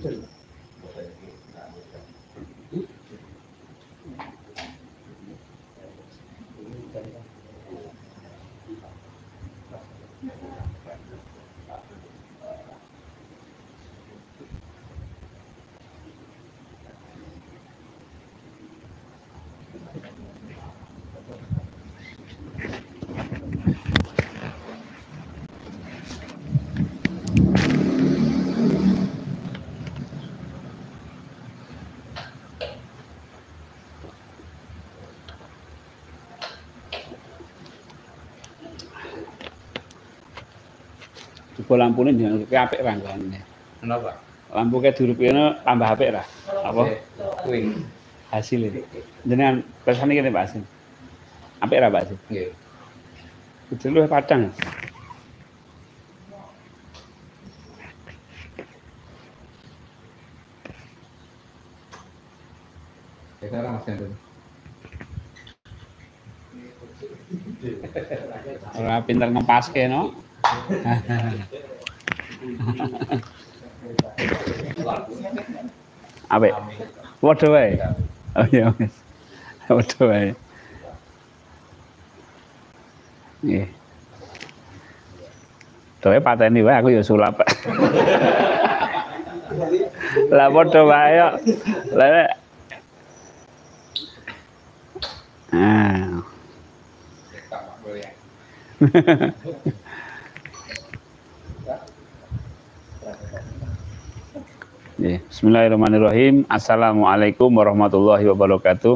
Juga lampu ini jangan kayak apik rangkaiannya. Kenapa? Lampu kayak durupnya tambah apik lah. Apa? Kuing. Hasilnya. Jenengan pesannya kita Pak Asin. Apik lah Pak Asin. Iya. Itu lu padang. Sekarang Mas Hendro. Ora pinter ngepaske no. Apik. Padha wae. Oh iya Mas. Padha wae. Nggih. Doe pateni wae aku ya sulap. Lah padha wae kok. Lah Bismillahirrahmanirrahim. Assalamualaikum warahmatullahi wabarakatuh.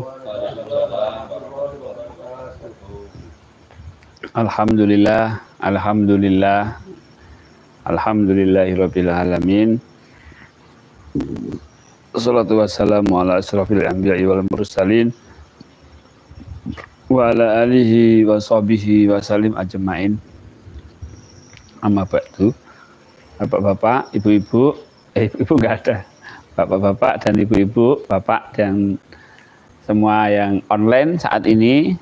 Alhamdulillah, alhamdulillah, alhamdulillahirabbil alamin. Wassalatu wassalamu ala asrofil anbiya'i wal mursalin wa ala alihi wa sahbihi wa salim ajma'in. Amma ba'du. Bapak-bapak, ibu-ibu, ibu enggak ada. Bapak-bapak dan ibu-ibu, bapak dan semua yang online saat ini,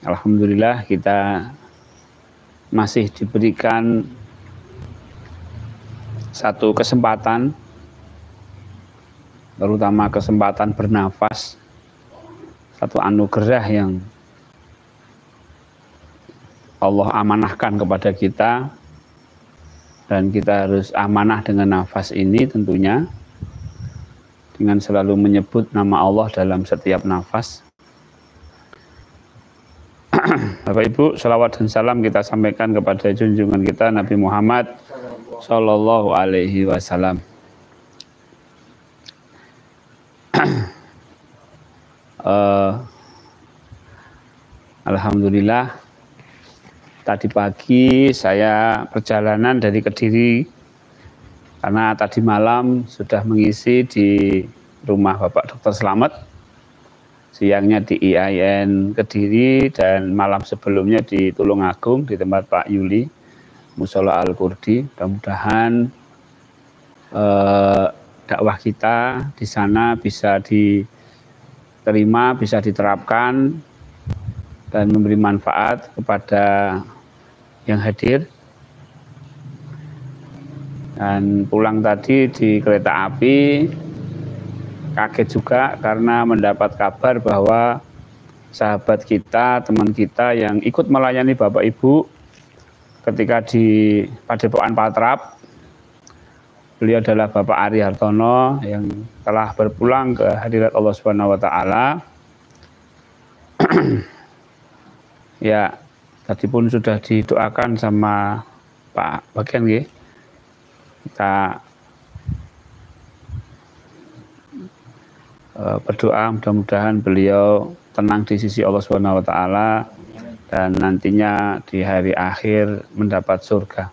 alhamdulillah kita masih diberikan satu kesempatan, terutama kesempatan bernafas, satu anugerah yang Allah amanahkan kepada kita, dan kita harus amanah dengan nafas ini tentunya, dengan selalu menyebut nama Allah dalam setiap nafas. Bapak Ibu, salawat dan salam kita sampaikan kepada junjungan kita Nabi Muhammad Sallallahu Alaihi Wasallam. Alhamdulillah, tadi pagi saya perjalanan dari Kediri karena tadi malam sudah mengisi di rumah Bapak Dr. Slamet, siangnya di IAIN Kediri, dan malam sebelumnya di Tulungagung di tempat Pak Yuli Mushola Al-Qurdi. Mudah-mudahan dakwah kita di sana bisa diterima, bisa diterapkan dan memberi manfaat kepada yang hadir. Dan pulang tadi di kereta api kaget juga karena mendapat kabar bahwa sahabat kita, teman kita yang ikut melayani Bapak Ibu ketika di Padepokan Patrap, beliau adalah Bapak Ari Hartono yang telah berpulang ke hadirat Allah Subhanahu wa taala. Ya, tadi pun sudah didoakan sama Pak Bagian nggih. Kita berdoa mudah-mudahan beliau tenang di sisi Allah Subhanahu wa taala dan nantinya di hari akhir mendapat surga.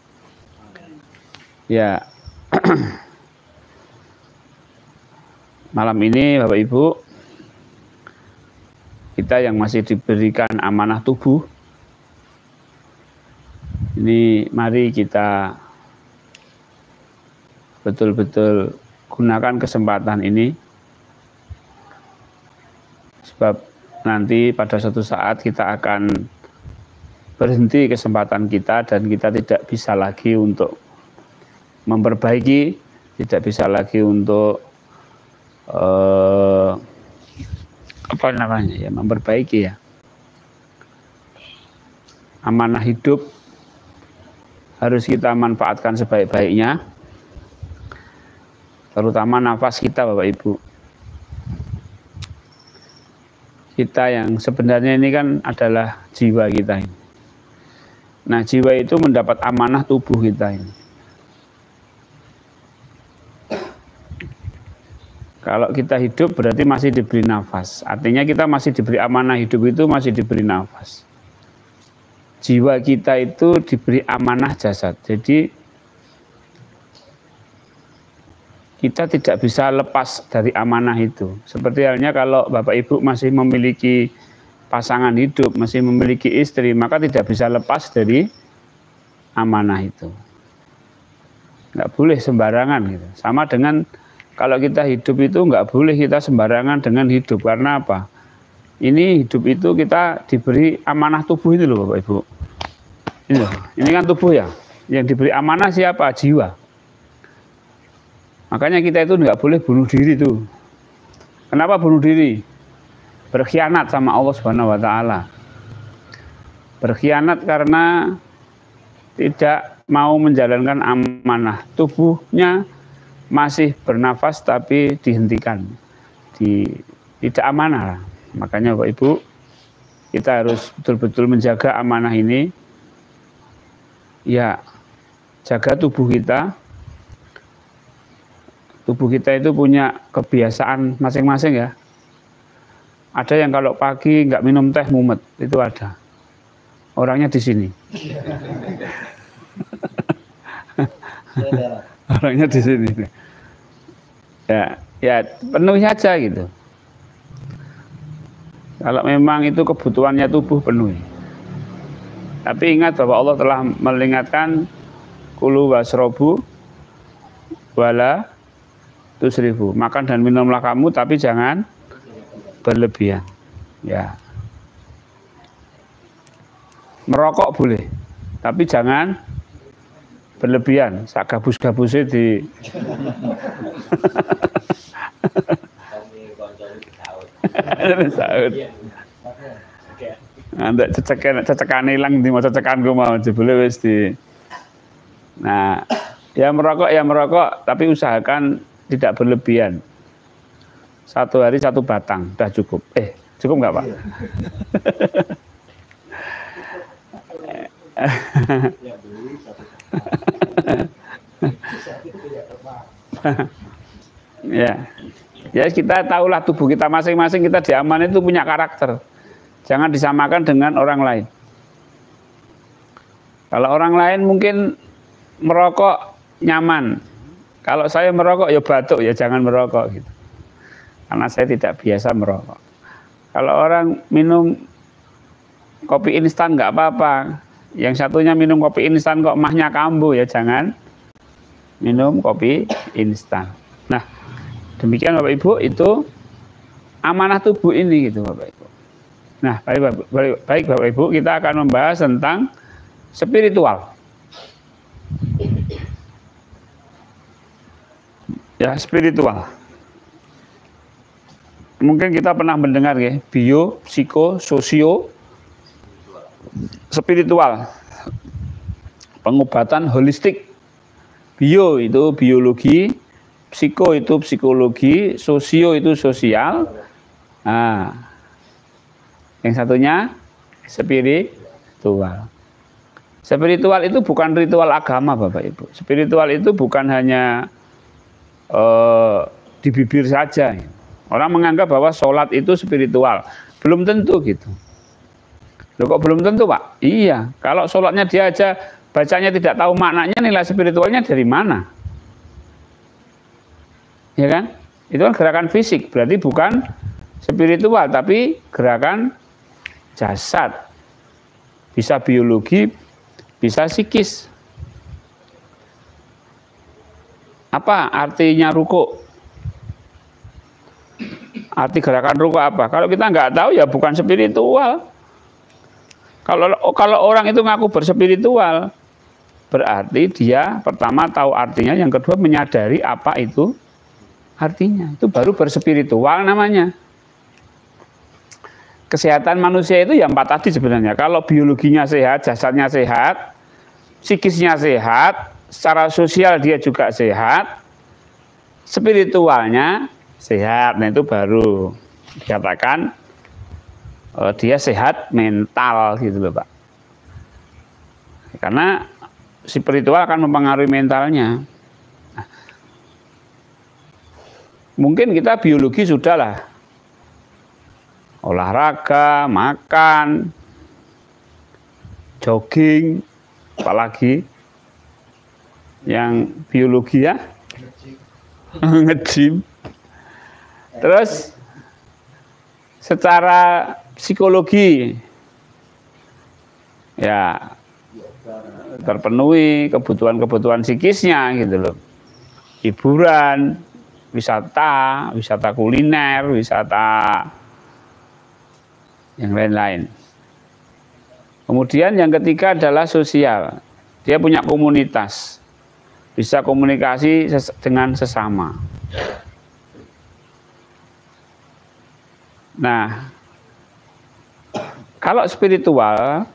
Ya. Malam ini Bapak Ibu, kita yang masih diberikan amanah tubuh, ini mari kita betul-betul gunakan kesempatan ini, sebab nanti pada suatu saat kita akan berhenti kesempatan kita dan kita tidak bisa lagi untuk memperbaiki, tidak bisa lagi untuk apa namanya ya, memperbaiki ya. Amanah hidup harus kita manfaatkan sebaik-baiknya, terutama nafas kita, Bapak Ibu. Kita yang sebenarnya ini kan adalah jiwa kita ini. Nah, jiwa itu mendapat amanah tubuh kita ini. Kalau kita hidup berarti masih diberi nafas. Artinya kita masih diberi amanah hidup, itu masih diberi nafas. Jiwa kita itu diberi amanah jasad. Jadi kita tidak bisa lepas dari amanah itu. Seperti halnya kalau Bapak Ibu masih memiliki pasangan hidup, masih memiliki istri, maka tidak bisa lepas dari amanah itu. Nggak boleh sembarangan gitu. Sama dengan kalau kita hidup itu nggak boleh kita sembarangan dengan hidup. Karena apa? Ini hidup itu kita diberi amanah tubuh ini loh Bapak Ibu. Ini kan tubuh ya. Yang diberi amanah siapa? Jiwa. Makanya kita itu nggak boleh bunuh diri tuh. Kenapa bunuh diri? Berkhianat sama Allah Subhanahu wa Ta'ala. Berkhianat karena tidak mau menjalankan amanah. Tubuhnya masih bernafas tapi dihentikan. Tidak amanah. Makanya Bapak Ibu, kita harus betul-betul menjaga amanah ini. Ya, jaga tubuh kita. Tubuh kita itu punya kebiasaan masing-masing ya. Ada yang kalau pagi nggak minum teh mumet, itu ada. Orangnya di sini. Orangnya di sini. Ya penuhi aja gitu. Kalau memang itu kebutuhannya tubuh, penuhi. Tapi ingat bahwa Allah telah meringatkan kulu wasrobu wala tusrifu. Makan dan minumlah kamu, tapi jangan berlebihan. Ya. Merokok boleh, tapi jangan berlebihan. Sak gabus-gabusnya di sahut. Nanti cecekan hilang di mau cecekan gue mau jebule wis di. Nah, ya merokok, tapi usahakan tidak berlebihan. 1 hari 1 batang, udah cukup. Cukup nggak Pak? Ya kita tahulah tubuh kita masing-masing, kita di amanah itu punya karakter. Jangan disamakan dengan orang lain. Kalau orang lain mungkin merokok nyaman. Kalau saya merokok ya batuk, ya jangan merokok gitu. Karena saya tidak biasa merokok. Kalau orang minum kopi instan nggak apa-apa. Yang satunya minum kopi instan kok mahnya kambuh, ya jangan minum kopi instan. Nah, demikian Bapak Ibu, itu amanah tubuh ini gitu Bapak Ibu. Nah, baik Bapak Ibu, kita akan membahas tentang spiritual. Ya, spiritual. Mungkin kita pernah mendengar ya, bio, psiko, sosio, spiritual. Pengobatan holistik. Bio itu biologi, psiko itu psikologi, sosio itu sosial. Nah, yang satunya spiritual. Spiritual itu bukan ritual agama Bapak Ibu. Spiritual itu bukan hanya di bibir saja. Orang menganggap bahwa sholat itu spiritual. Belum tentu gitu. Loh, kok belum tentu Pak? Iya, kalau sholatnya dia aja bacanya tidak tahu maknanya, nilai spiritualnya dari mana? Ya kan? Itu kan gerakan fisik, berarti bukan spiritual, tapi gerakan jasad. Bisa biologi, bisa psikis. Apa artinya ruku? Arti gerakan ruku apa? Kalau kita nggak tahu ya bukan spiritual. Kalau orang itu ngaku berspiritual, berarti dia pertama tahu artinya, yang kedua menyadari apa itu artinya. Itu baru berspiritual namanya. Kesehatan manusia itu yang 4 tadi sebenarnya. Kalau biologinya sehat, jasadnya sehat, psikisnya sehat, secara sosial dia juga sehat, spiritualnya sehat. Nah itu baru dikatakan dia sehat mental gitu loh Pak. Karena spiritual akan mempengaruhi mentalnya. Nah, mungkin kita biologi sudah lah, olahraga, makan, jogging, apalagi yang biologi ya, nge-gym. Terus secara psikologi ya terpenuhi kebutuhan-kebutuhan psikisnya gitu loh. Hiburan, wisata kuliner, wisata yang lain-lain. Kemudian yang ketiga adalah sosial. Dia punya komunitas, bisa komunikasi dengan sesama. Nah, kalau spiritual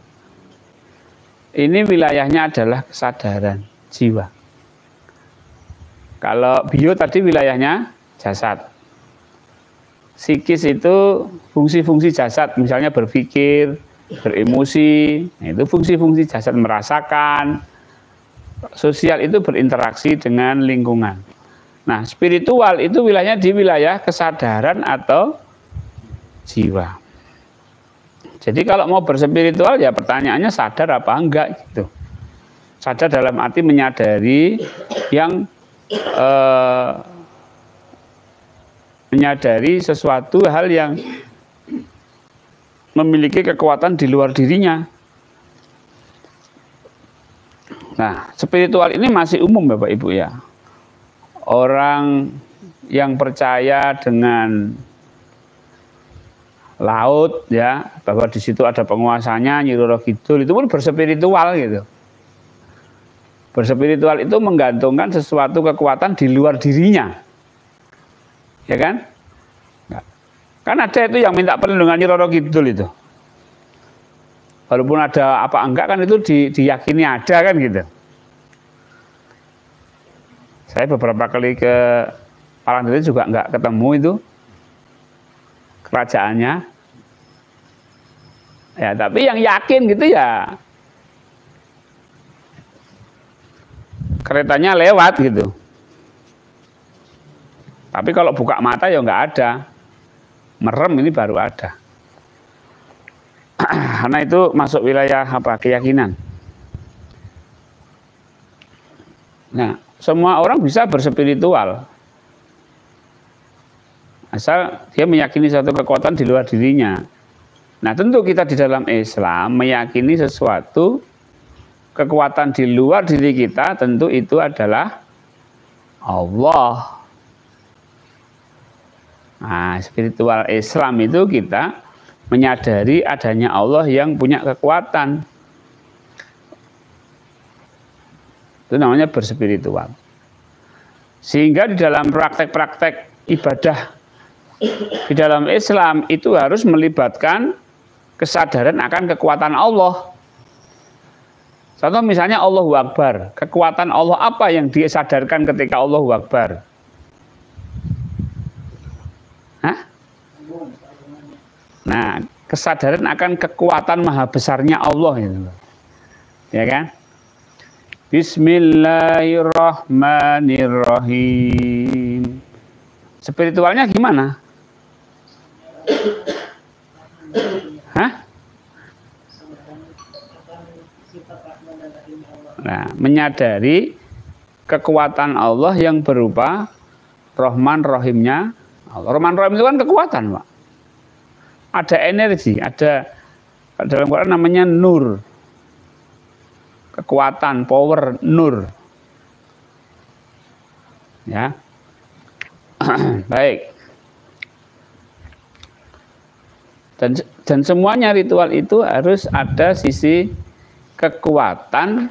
ini wilayahnya adalah kesadaran jiwa. Kalau bio tadi wilayahnya jasad. Psikis itu fungsi-fungsi jasad, misalnya berpikir, beremosi, itu fungsi-fungsi jasad, merasakan. Sosial itu berinteraksi dengan lingkungan. Nah, spiritual itu wilayahnya di wilayah kesadaran atau jiwa. Jadi kalau mau berspiritual ya pertanyaannya sadar apa enggak gitu. Sadar dalam arti menyadari yang menyadari sesuatu hal yang memiliki kekuatan di luar dirinya. Nah, spiritual ini masih umum Bapak Ibu ya. Orang yang percaya dengan laut ya, bahwa di situ ada penguasanya Nyi Roro Kidul, itu pun berspiritual gitu. Berspiritual itu menggantungkan sesuatu kekuatan di luar dirinya. Ya kan? Kan ada itu yang minta perlindungan Nyi Roro Kidul itu. Walaupun ada apa enggak kan itu diyakini ada kan gitu. Saya beberapa kali ke Parangtritis juga enggak ketemu itu kerajaannya. Ya, tapi yang yakin gitu ya keretanya lewat gitu. Tapi kalau buka mata ya nggak ada. Merem ini baru ada. Karena itu masuk wilayah apa? Keyakinan. Nah, semua orang bisa berspiritual. Asal dia meyakini suatu kekuatan di luar dirinya. Nah, tentu kita di dalam Islam meyakini sesuatu kekuatan di luar diri kita, tentu itu adalah Allah. Nah, spiritual Islam itu kita menyadari adanya Allah yang punya kekuatan. Itu namanya berspiritual. Sehingga di dalam praktek-praktek ibadah di dalam Islam itu harus melibatkan kesadaran akan kekuatan Allah. Contoh misalnya Allahu Akbar. Kekuatan Allah apa yang disadarkan ketika Allahu Akbar? Hah? Nah, kesadaran akan kekuatan maha besarnya Allah itu. Ya kan? Bismillahirrahmanirrahim. Spiritualnya gimana? Hah? Nah, menyadari kekuatan Allah yang berupa Rahman Rahimnya Allah. Rahman Rahim itu kan kekuatan, Pak. Ada energi, ada dalam Quran namanya nur. Kekuatan, power, nur. Ya. Baik. Dan semuanya ritual itu harus ada sisi kekuatan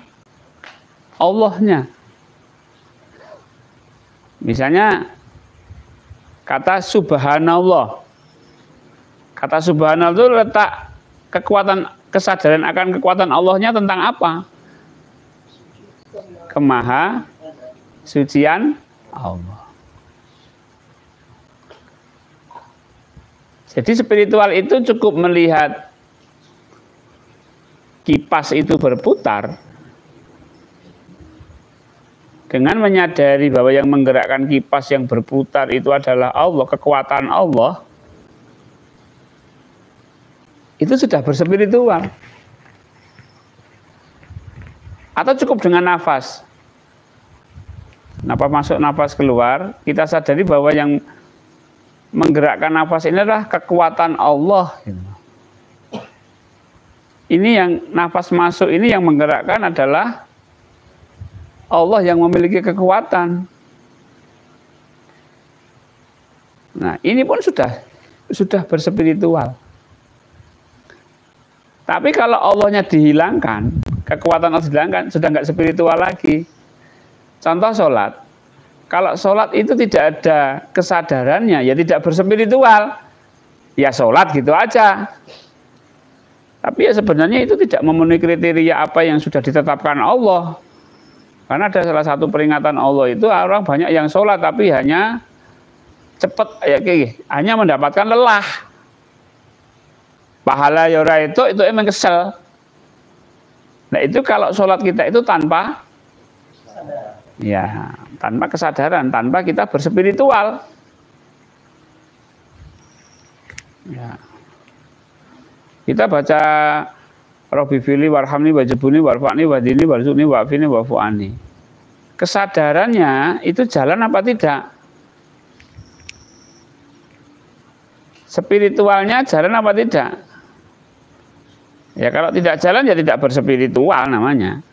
Allahnya. Misalnya kata subhanallah. Kata subhanallah itu letak kekuatan, kesadaran akan kekuatan Allahnya tentang apa? Kemaha sucian Allah. Jadi spiritual itu cukup melihat kipas itu berputar dengan menyadari bahwa yang menggerakkan kipas yang berputar itu adalah Allah, kekuatan Allah. Itu sudah berspiritual. Atau cukup dengan nafas. Nafas masuk, nafas keluar, kita sadari bahwa yang menggerakkan nafas ini adalah kekuatan Allah. Ini yang nafas masuk ini yang menggerakkan adalah Allah yang memiliki kekuatan. Nah, ini pun sudah berspiritual. Tapi kalau Allahnya dihilangkan, kekuatan Allah dihilangkan, sudah nggak spiritual lagi. Contoh sholat. Kalau sholat itu tidak ada kesadarannya, ya tidak berspiritual. Ya sholat gitu aja. Tapi ya sebenarnya itu tidak memenuhi kriteria apa yang sudah ditetapkan Allah. Karena ada salah satu peringatan Allah itu orang banyak yang sholat tapi hanya cepat, ya, hanya mendapatkan lelah. Pahala yora itu emang kesel. Nah itu kalau sholat kita itu tanpa ya, tanpa kesadaran, tanpa kita berspiritual. Ya. Kita baca Rabbi fili warhamni wajibuni warfa'ni wadini warzukni wa'afini wa'fu'ani. Kesadarannya itu jalan apa tidak? Spiritualnya jalan apa tidak? Ya kalau tidak jalan ya tidak berspiritual namanya.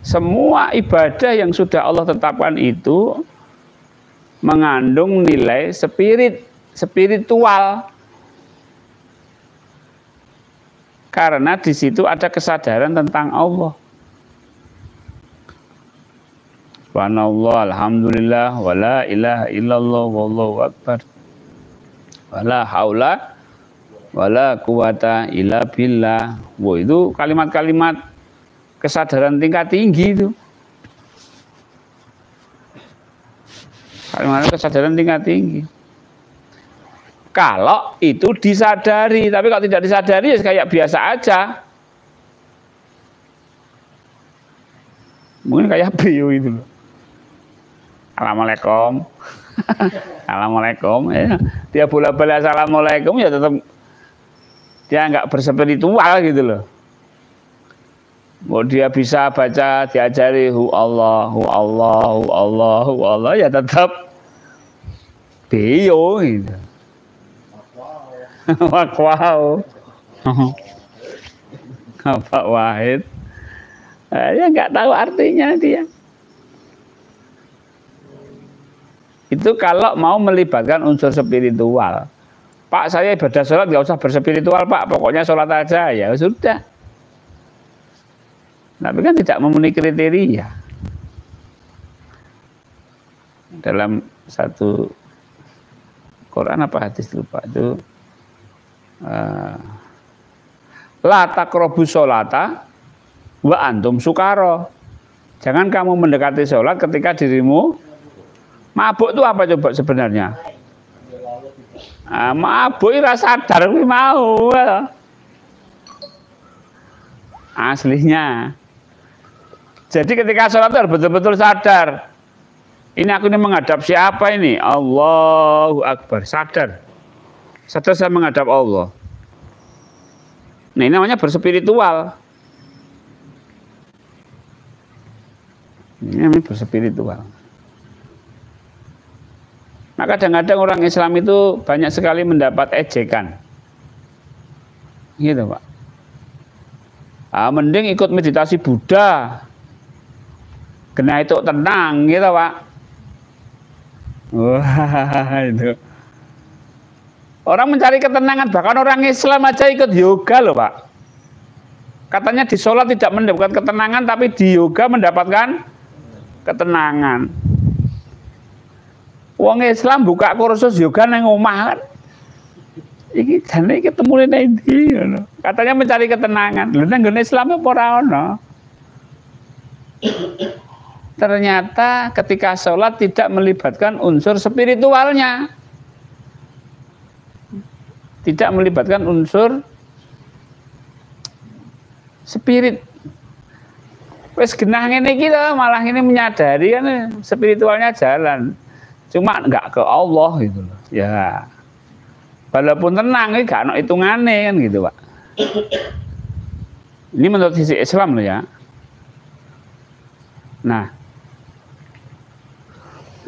Semua ibadah yang sudah Allah tetapkan itu mengandung nilai spiritual. Karena di situ ada kesadaran tentang Allah. Subhanallah, alhamdulillah, wala ilaha illallah, wallahu akbar. Wala haula wala quwata illa billah. Wah, itu kalimat-kalimat kesadaran tingkat tinggi itu. Kalimat kesadaran tingkat tinggi. Kalau itu disadari, tapi kalau tidak disadari ya kayak biasa aja. Mungkin kayak bio itu loh. Assalamualaikum. Assalamualaikum. Ya. Dia bola-bola assalamualaikum ya tetap dia nggak berspiritual gitu loh. Mau dia bisa baca diajari hu Allah, hu Allah, hu Allah, hu Allah ya tetap bio gitu. Wow. Pak Wahid. Ya nggak tahu artinya dia. Itu kalau mau melibatkan unsur spiritual. Pak, saya ibadah sholat nggak usah berspiritual Pak, pokoknya sholat aja, ya sudah. Tapi kan tidak memenuhi kriteria. Dalam satu Quran apa hadis lupa itu, la taqrabus sholata wa antum sukaro. Jangan kamu mendekati sholat ketika dirimu mabuk. Itu apa coba sebenarnya? Mabuk rasa sadar mau. Aslinya. Jadi ketika sholat harus betul-betul sadar. Ini aku ini menghadap siapa ini? Allahu Akbar. Sadar. Sadar saya menghadap Allah. Nah ini namanya berspiritual. Ini namanya berspiritual. Nah kadang-kadang orang Islam itu banyak sekali mendapat ejekan. Gitu Pak. Mending ikut meditasi Buddha. Kena itu tenang gitu Pak. Wah itu. Orang mencari ketenangan, bahkan orang Islam aja ikut yoga loh Pak. Katanya di sholat tidak mendapatkan ketenangan, tapi di yoga mendapatkan ketenangan. Wong Islam buka kursus yoga nang omah kan. Iki jane ketemu nang ndi ngono. Katanya mencari ketenangan. Lha nang ngene Islam apa ora ono. Ternyata ketika sholat tidak melibatkan unsur spiritualnya. Tidak melibatkan unsur spirit. Wes genah ngene iki malah ini menyadari kan spiritualnya jalan. Cuma enggak ke Allah gitu loh. Ya. Walaupun tenang ini gak ono hitungane kan gitu, Pak. Ini menurut sisi Islam loh ya. Nah,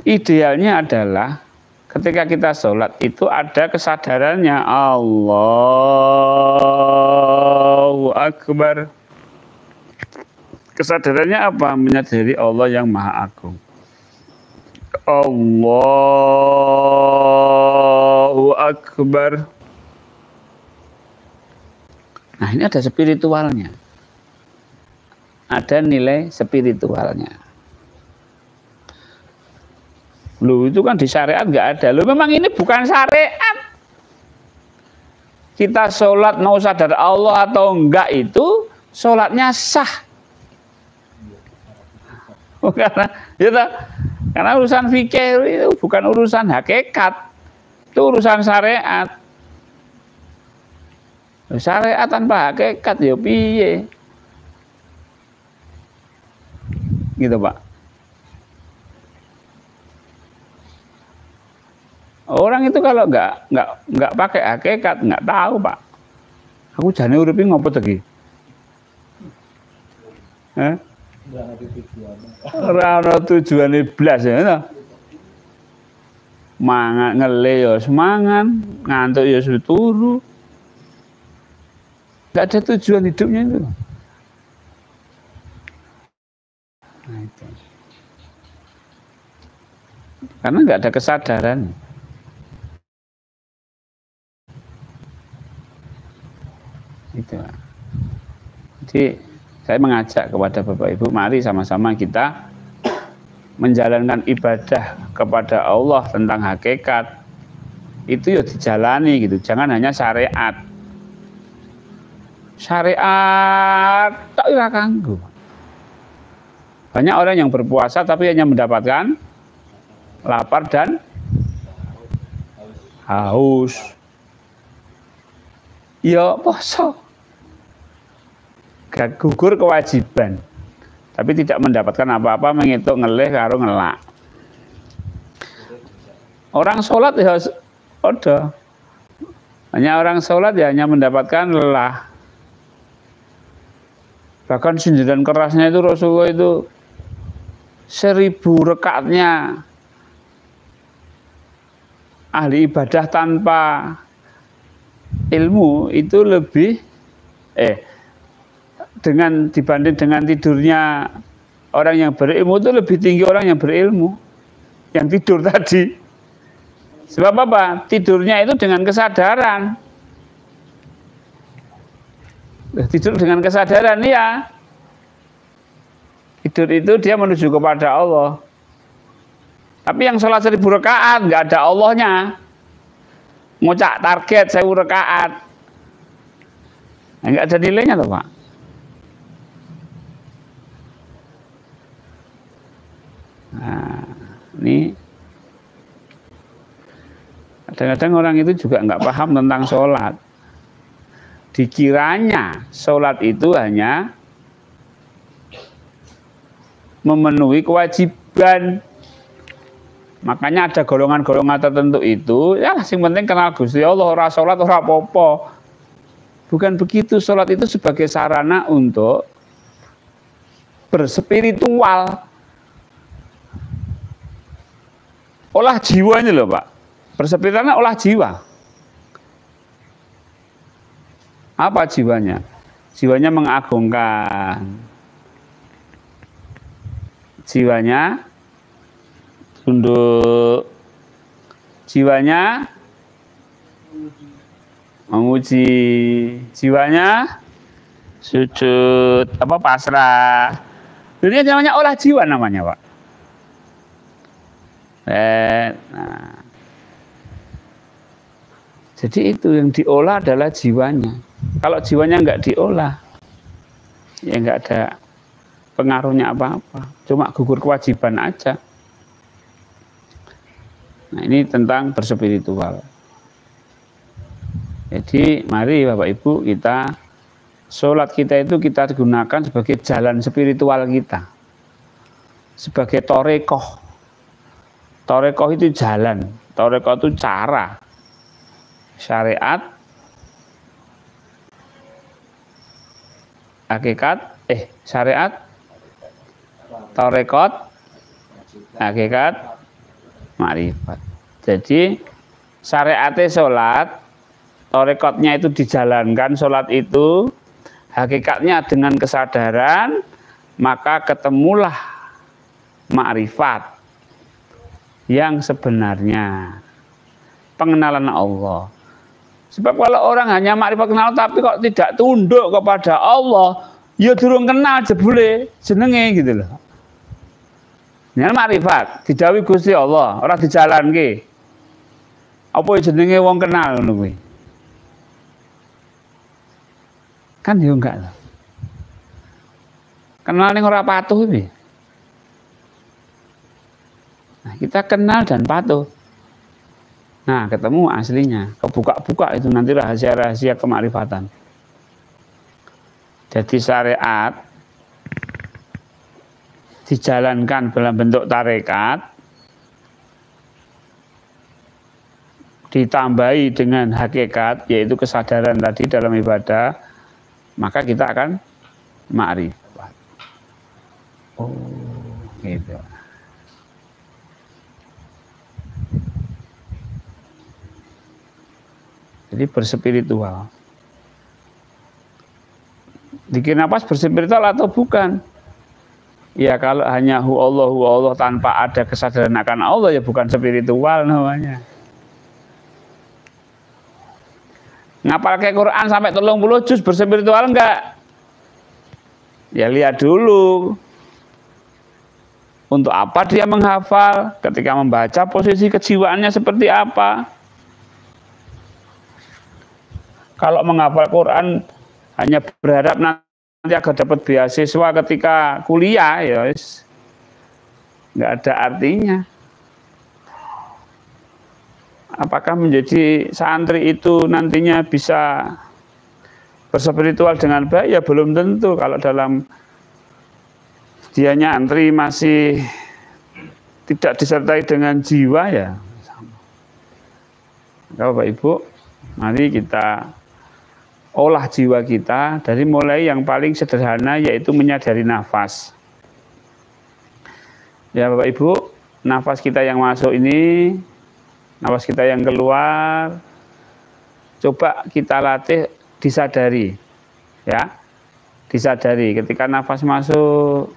idealnya adalah ketika kita sholat itu ada kesadarannya Allahu Akbar. Kesadarannya apa? Menyadari Allah yang Maha Agung. Allahu Akbar. Nah, ini ada spiritualnya. Ada nilai spiritualnya. Loh, itu kan di syariat nggak ada. Loh, memang ini bukan syariat. Kita sholat mau sadar Allah atau enggak itu sholatnya sah. Karena urusan fikih itu bukan urusan hakikat, itu urusan syariat. Syariat tanpa hakikat ya piye? Gitu, Pak. Orang itu kalau nggak pakai hakikat nggak tahu, Pak. Aku jane uripe ngopo lagi? Ora ana tujuane blas ya. Mangan ngele ya semangan, ngantuk ya turu. Enggak ada tujuan hidupnya itu. Nah, itu. Karena enggak ada kesadaran. Itu. Jadi saya mengajak kepada Bapak Ibu, mari sama-sama kita menjalankan ibadah kepada Allah tentang hakikat. Itu ya dijalani gitu, jangan hanya syariat. Syariat tak ora kanggo. Banyak orang yang berpuasa tapi hanya mendapatkan lapar dan haus. Ya poso. Gak gugur kewajiban, tapi tidak mendapatkan apa-apa, menghitung ngelih karo ngelak. Orang sholat ya ada, hanya orang sholat ya hanya mendapatkan lelah. Bahkan sindiran kerasnya itu Rasulullah itu 1000 rakaatnya. Ahli ibadah tanpa ilmu itu lebih dibanding dengan tidurnya orang yang berilmu itu lebih tinggi orang yang berilmu yang tidur tadi. Sebab apa? Tidurnya itu dengan kesadaran. Tidur dengan kesadaran ya. Tidur itu dia menuju kepada Allah. Tapi yang sholat 1000 rakaat nggak ada Allahnya. Ngocak target 1000 rakaat. Nggak ada nilainya tuh, Pak. Nah, ini kadang-kadang orang itu juga nggak paham tentang sholat. Dikiranya sholat itu hanya memenuhi kewajiban. Makanya ada golongan-golongan tertentu itu, ya yang penting kenal Gusti Allah, ora sholat ora apa-apa. Bukan begitu, sholat itu sebagai sarana untuk berspiritual. Olah jiwanya loh, Pak. Bersepiritualnya olah jiwa. Apa jiwanya? Jiwanya mengagungkan. Jiwanya tunduk. Jiwanya memuji. Jiwanya sujud apa pasrah. Ini namanya olah jiwa namanya, Pak. Nah. Jadi itu yang diolah adalah jiwanya. Kalau jiwanya nggak diolah, ya nggak ada pengaruhnya apa-apa. Cuma gugur kewajiban aja. Nah, ini tentang berspiritual. Jadi mari Bapak Ibu, kita sholat kita itu kita gunakan sebagai jalan spiritual kita, sebagai torekoh. Torekoh itu jalan, torekoh itu cara. Syariat, hakikat, syariat, torekot, hakikat, makrifat. Jadi syariatnya sholat, torekotnya itu dijalankan sholat itu, hakikatnya dengan kesadaran, maka ketemulah makrifat yang sebenarnya, pengenalan Allah. Sebab kalau orang hanya makrifat kenal tapi kok tidak tunduk kepada Allah, ya durung kenal jebule jenenge gitu loh. Ini makrifat, dijawi Gusti Allah, ora dijalanke. Apa jenenge wong kenal ngono kuwi? Kan ya enggak loh. Kenal ning ora patuh iki. Nah, kita kenal dan patuh. Nah, ketemu aslinya, kebuka-buka itu nanti rahasia-rahasia kemakrifatan. Jadi syariat dijalankan dalam bentuk tarekat, ditambahi dengan hakikat, yaitu kesadaran tadi dalam ibadah, maka kita akan makrifat. Oh, gitu. Jadi berspiritual. Dikir nafas berspiritual atau bukan? Ya kalau hanya hu Allah tanpa ada kesadaran akan Allah ya bukan spiritual namanya. Ngapal kayak Quran sampai 30 juz berspiritual enggak? Ya lihat dulu. Untuk apa dia menghafal? Ketika membaca posisi kejiwaannya seperti apa? Kalau menghafal Quran hanya berharap nanti agar dapat beasiswa ketika kuliah, ya nggak ada artinya. Apakah menjadi santri itu nantinya bisa berspiritual dengan baik? Ya belum tentu. Kalau dalam dia nyantri masih tidak disertai dengan jiwa, ya Bapak Ibu, mari kita olah jiwa kita dari mulai yang paling sederhana, yaitu menyadari nafas. Ya Bapak Ibu, nafas kita yang masuk ini, nafas kita yang keluar, coba kita latih disadari, ya, disadari. Ketika nafas masuk,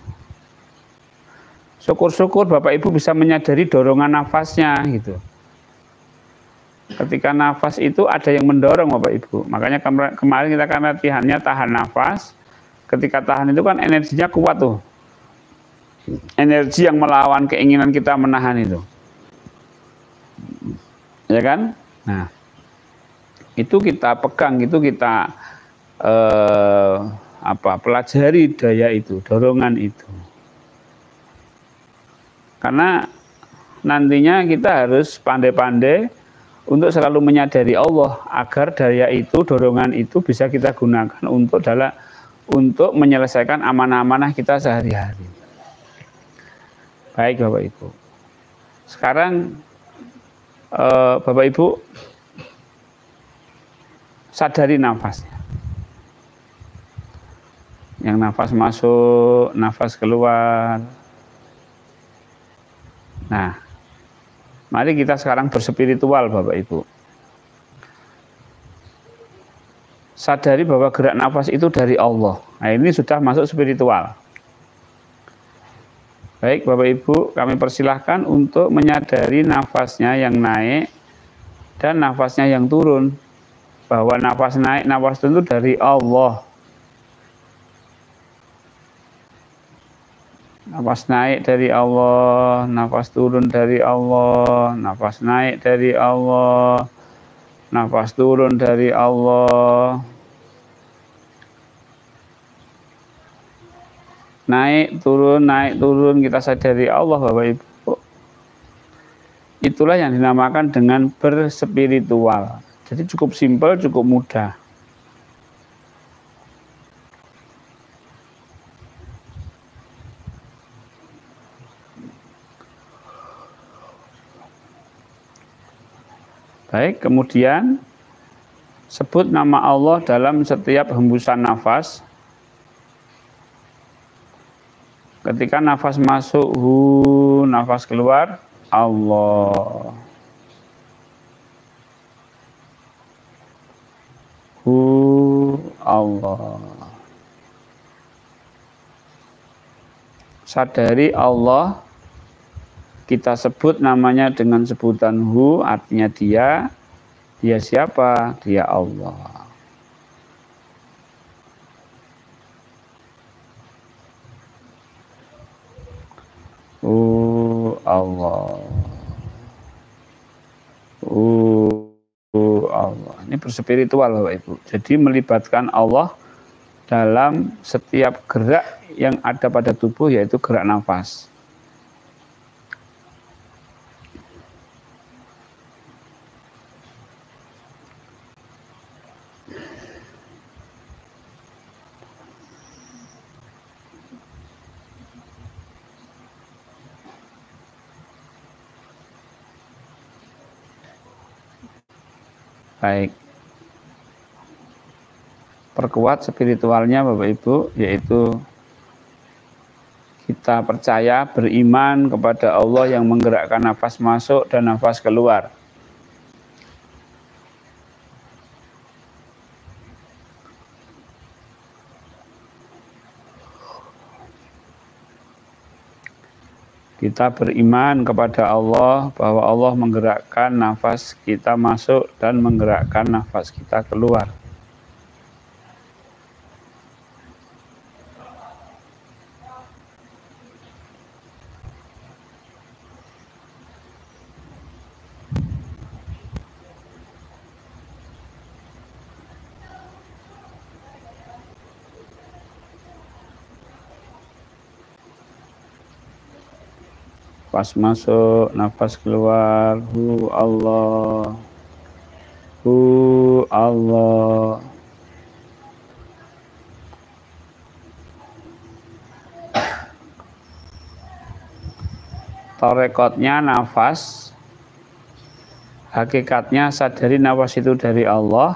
syukur-syukur Bapak Ibu bisa menyadari dorongan nafasnya gitu. Ketika nafas itu ada yang mendorong Bapak Ibu. Makanya kemarin kita kan latihannya tahan nafas. Ketika tahan itu kan energinya kuat tuh. Energi yang melawan keinginan kita menahan itu. Ya kan? Nah, itu kita pegang, itu kita pelajari daya itu, dorongan itu. Karena nantinya kita harus pandai-pandai untuk selalu menyadari Allah agar daya itu, dorongan itu bisa kita gunakan untuk menyelesaikan amanah-amanah kita sehari-hari. Baik Bapak Ibu. Sekarang Bapak Ibu sadari nafasnya. Yang nafas masuk, nafas keluar. Nah, mari kita sekarang berspiritual Bapak Ibu. Sadari bahwa gerak nafas itu dari Allah. Nah, ini sudah masuk spiritual. Baik Bapak Ibu, kami persilahkan untuk menyadari nafasnya yang naik dan nafasnya yang turun. Bahwa nafas naik, nafas turun itu dari Allah. Nafas naik dari Allah, nafas turun dari Allah, nafas naik dari Allah, nafas turun dari Allah. Naik turun kita sadari Allah Bapak Ibu. Itulah yang dinamakan dengan berspiritual. Jadi cukup simpel, cukup mudah. Baik, kemudian sebut nama Allah dalam setiap hembusan nafas. Ketika nafas masuk, nafas keluar, Allah. Allah. Sadari Allah. Kita sebut namanya dengan sebutan hu, artinya dia. Dia siapa? Dia Allah. Allah. Allah. Ini berspiritual Bapak Ibu. Jadi melibatkan Allah dalam setiap gerak yang ada pada tubuh, yaitu gerak nafas. Baik. Perkuat spiritualnya Bapak Ibu, yaitu kita percaya, beriman kepada Allah yang menggerakkan nafas masuk dan nafas keluar. Kita beriman kepada Allah bahwa Allah menggerakkan nafas kita masuk dan menggerakkan nafas kita keluar. Nafas masuk, nafas keluar, Allah, Allah. Torekotnya nafas, hakikatnya sadari nafas itu dari Allah.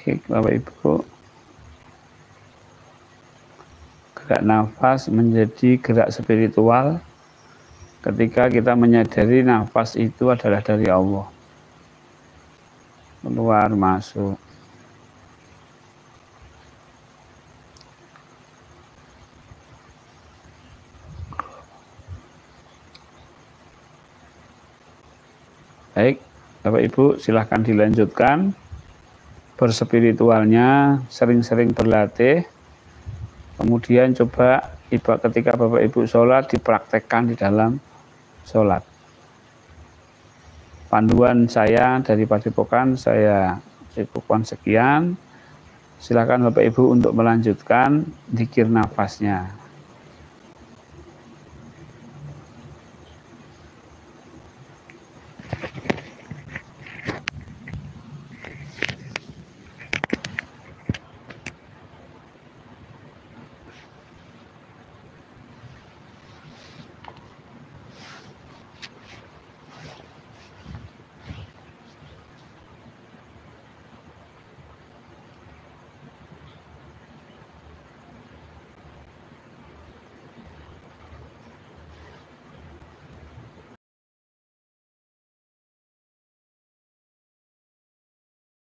Baik, Bapak Ibu, gerak nafas menjadi gerak spiritual ketika kita menyadari nafas itu adalah dari Allah. Keluar, masuk. Baik, Bapak Ibu, silahkan dilanjutkan. Berspiritualnya sering-sering berlatih, kemudian coba ketika Bapak Ibu sholat dipraktekkan di dalam sholat. Panduan saya dari Padepokan saya cukupkan sekian. Silakan Bapak Ibu untuk melanjutkan zikir nafasnya.